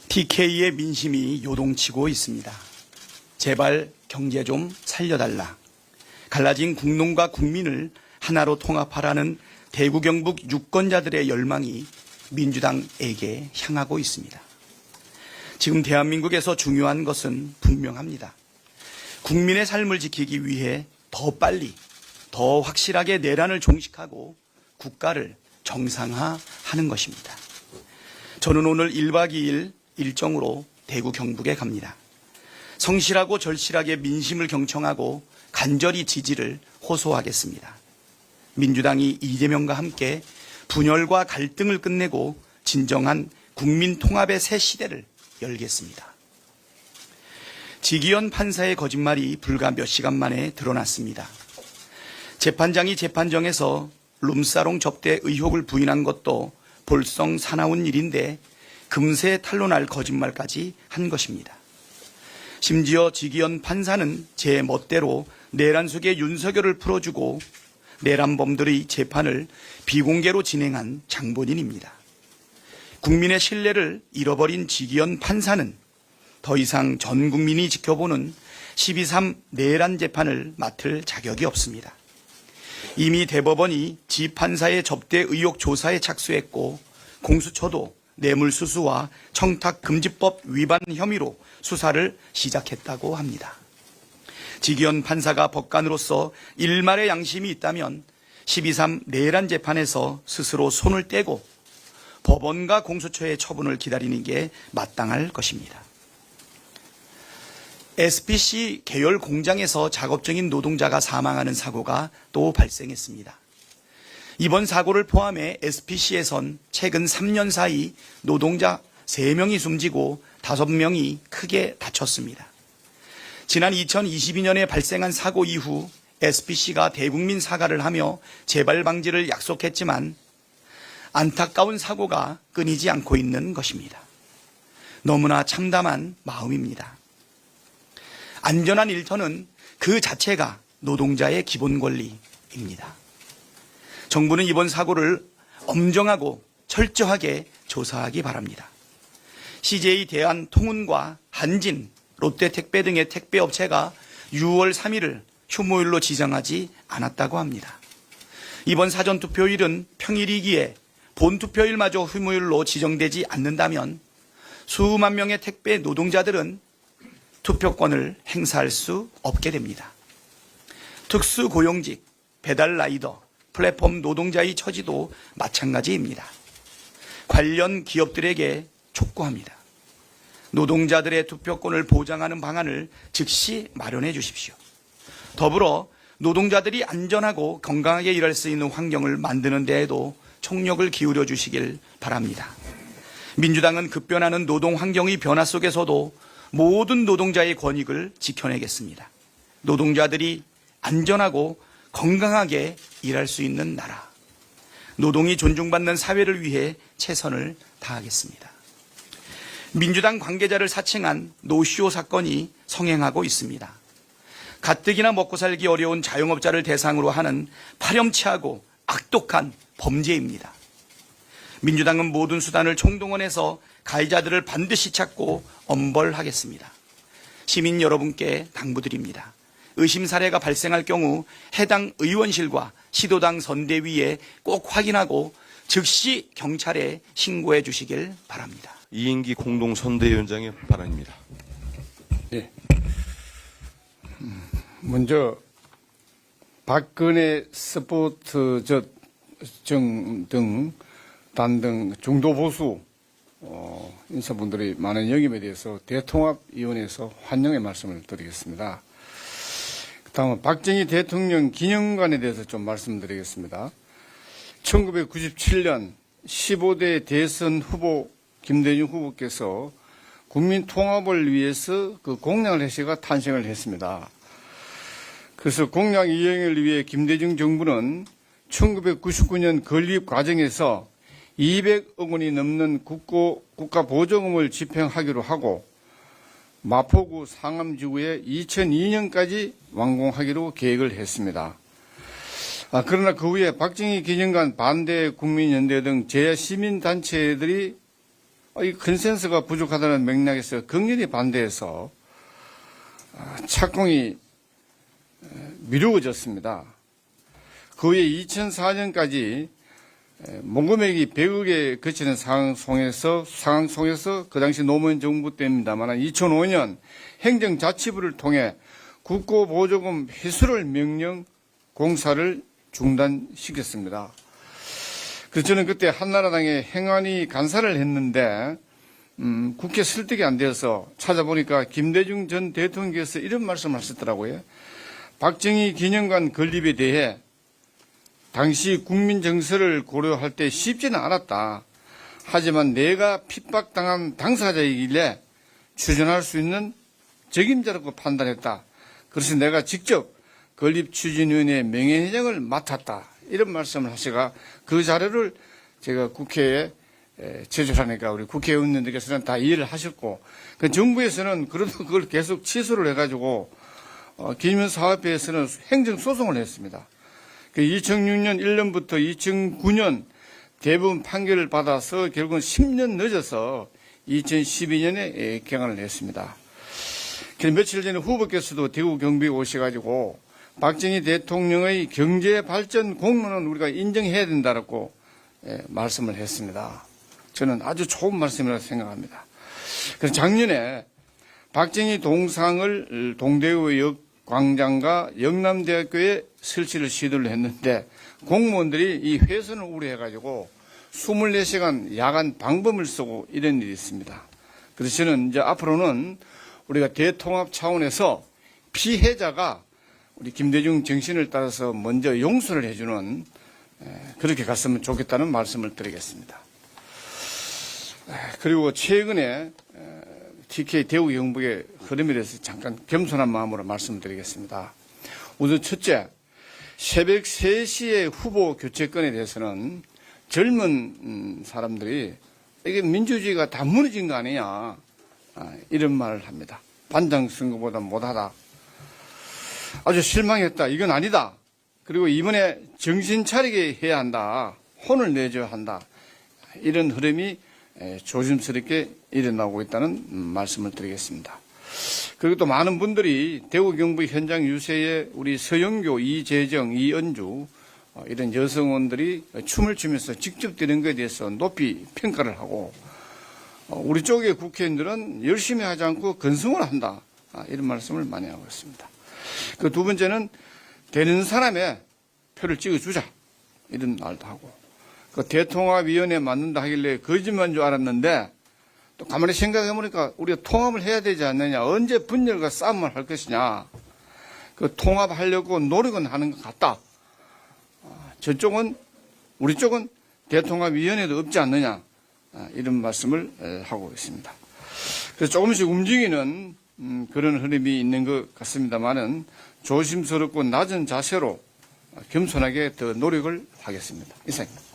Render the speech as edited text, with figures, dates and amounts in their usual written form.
TK의 민심이 요동치고 있습니다. 제발 경제 좀 살려달라. 갈라진 국농과 국민을 하나로 통합하라는 대구 경북 유권자들의 열망이 민주당에게 향하고 있습니다. 지금 대한민국에서 중요한 것은 분명합니다. 국민의 삶을 지키기 위해 더 빨리, 더 확실하게 내란을 종식하고 국가를 정상화하는 것입니다. 저는 오늘 1박 2일 일정으로 대구 경북에 갑니다. 성실하고 절실하게 민심을 경청하고 간절히 지지를 호소하겠습니다. 민주당이 이재명과 함께 분열과 갈등을 끝내고 진정한 국민 통합의 새 시대를 열겠습니다. 지기현 판사의 거짓말이 불과 몇 시간 만에 드러났습니다. 재판장이 재판정에서 룸사롱 접대 의혹을 부인한 것도 볼썽 사나운 일인데 금세 탄로날 거짓말까지 한 것입니다. 심지어 지기현 판사는 제 멋대로 내란 속의 윤석열을 풀어주고 내란범들의 재판을 비공개로 진행한 장본인입니다. 국민의 신뢰를 잃어버린 지기현 판사는 더 이상 전 국민이 지켜보는 12.3 내란 재판을 맡을 자격이 없습니다. 이미 대법원이 지 판사의 접대 의혹 조사에 착수했고 공수처도 뇌물수수와 청탁금지법 위반 혐의로 수사를 시작했다고 합니다. 지기현 판사가 법관으로서 일말의 양심이 있다면 12.3 내란 재판에서 스스로 손을 떼고 법원과 공수처의 처분을 기다리는 게 마땅할 것입니다. SPC 계열 공장에서 작업 중인 노동자가 사망하는 사고가 또 발생했습니다. 이번 사고를 포함해 SPC에선 최근 3년 사이 노동자 3명이 숨지고 5명이 크게 다쳤습니다. 지난 2022년에 발생한 사고 이후 SPC가 대국민 사과를 하며 재발 방지를 약속했지만 안타까운 사고가 끊이지 않고 있는 것입니다. 너무나 참담한 마음입니다. 안전한 일터는 그 자체가 노동자의 기본 권리입니다. 정부는 이번 사고를 엄정하고 철저하게 조사하기 바랍니다. CJ 대한통운과 한진, 롯데택배 등의 택배업체가 6월 3일을 휴무일로 지정하지 않았다고 합니다. 이번 사전투표일은 평일이기에 본투표일마저 휴무일로 지정되지 않는다면 수만 명의 택배 노동자들은 투표권을 행사할 수 없게 됩니다. 특수고용직, 배달라이더, 플랫폼 노동자의 처지도 마찬가지입니다. 관련 기업들에게 촉구합니다. 노동자들의 투표권을 보장하는 방안을 즉시 마련해 주십시오. 더불어 노동자들이 안전하고 건강하게 일할 수 있는 환경을 만드는 데에도 총력을 기울여 주시길 바랍니다. 민주당은 급변하는 노동 환경의 변화 속에서도 모든 노동자의 권익을 지켜내겠습니다. 노동자들이 안전하고 건강하게 일할 수 있는 나라, 노동이 존중받는 사회를 위해 최선을 다하겠습니다. 민주당 관계자를 사칭한 노쇼 사건이 성행하고 있습니다. 가뜩이나 먹고 살기 어려운 자영업자를 대상으로 하는 파렴치하고 악독한 범죄입니다. 민주당은 모든 수단을 총동원해서 가해자들을 반드시 찾고 엄벌하겠습니다. 시민 여러분께 당부드립니다. 의심 사례가 발생할 경우 해당 의원실과 시도당 선대위에 꼭 확인하고 즉시 경찰에 신고해 주시길 바랍니다. 이인기 공동선대위원장의 발언입니다. 네. 먼저 박근혜 스포츠 등 단등 중도 보수 인사분들의 많은 역임에 대해서 대통합위원회에서 환영의 말씀을 드리겠습니다. 다음은 박정희 대통령 기념관에 대해서 좀 말씀드리겠습니다. 1997년 15대 대선 후보 김대중 후보께서 국민 통합을 위해서 그 공약을 해시가 탄생을 했습니다. 그래서 공약 이행을 위해 김대중 정부는 1999년 건립 과정에서 200억 원이 넘는 국가 보조금을 집행하기로 하고 마포구 상암지구에 2002년까지 완공하기로 계획을 했습니다. 그러나 그 후에 박정희 기념관 반대 국민연대 등 제야 시민단체들이 이 컨센서스가 부족하다는 맥락에서 극렬히 반대해서 착공이 미루어졌습니다. 그 후에 2004년까지 mon금액이 100억에 그치는 상황 속에서 그 당시 노무현 정부 때입니다만 2005년 행정자치부를 통해 국고보조금 회수를 명령 공사를 중단시켰습니다. 그래서 저는 그때 한나라당의 행안위 간사를 했는데 국회 설득이 안 되어서 찾아보니까 김대중 전 대통령께서 이런 말씀을 하셨더라고요. 박정희 기념관 건립에 대해 당시 국민 정서를 고려할 때 쉽지는 않았다. 하지만 내가 핍박당한 당사자이길래 추진할 수 있는 적임자라고 판단했다. 그래서 내가 직접 건립추진위원회 명예회장을 맡았다. 이런 말씀을 하시가 그 자료를 제가 국회에 제출하니까 우리 국회의원님들께서는 다 이해를 하셨고 그 정부에서는 그래도 그걸 계속 취소를 해가지고 기념사업회에서는 행정소송을 했습니다. 2006년 1년부터 2009년 대부분 판결을 받아서 결국은 10년 늦어서 2012년에 개관을 했습니다. 며칠 전에 후보께서도 대구 경비에 오셔가지고 박정희 대통령의 경제발전 공로는 우리가 인정해야 된다고 말씀을 했습니다. 저는 아주 좋은 말씀이라고 생각합니다. 그래서 작년에 박정희 동상을 동대구역 광장과 영남대학교에 설치를 시도를 했는데 공무원들이 이 훼손을 우려해가지고 24시간 야간 방범을 쓰고 이런 일이 있습니다. 그래서 저는 이제 앞으로는 우리가 대통합 차원에서 피해자가 우리 김대중 정신을 따라서 먼저 용서를 해주는 그렇게 갔으면 좋겠다는 말씀을 드리겠습니다. 그리고 최근에 TK 대구 경북의 흐름에 대해서 잠깐 겸손한 마음으로 말씀을 드리겠습니다. 우선 첫째, 새벽 3시에 후보 교체권에 대해서는 젊은 사람들이 이게 민주주의가 다 무너진 거 아니냐 이런 말을 합니다. 반장 선거보다 못하다. 아주 실망했다. 이건 아니다. 그리고 이번에 정신 차리게 해야 한다. 혼을 내줘야 한다. 이런 흐름이 조심스럽게 일어나고 있다는 말씀을 드리겠습니다. 그리고 또 많은 분들이 대구 경북 현장 유세에 우리 서영교, 이재정, 이은주 이런 여성원들이 춤을 추면서 직접 뛰는 것에 대해서 높이 평가를 하고 우리 쪽의 국회의원들은 열심히 하지 않고 건성을 한다. 이런 말씀을 많이 하고 있습니다. 그 두 번째는 되는 사람의 표를 찍어주자. 이런 말도 하고 그 대통합위원회 만든다 하길래 거짓말인 줄 알았는데 또 가만히 생각해 보니까 우리가 통합을 해야 되지 않느냐. 언제 분열과 싸움을 할 것이냐. 그 통합하려고 노력은 하는 것 같다. 저쪽은 우리 쪽은 대통합위원회도 없지 않느냐. 이런 말씀을 하고 있습니다. 그래서 조금씩 움직이는 그런 흐름이 있는 것 같습니다만은 조심스럽고 낮은 자세로 겸손하게 더 노력을 하겠습니다. 이상입니다.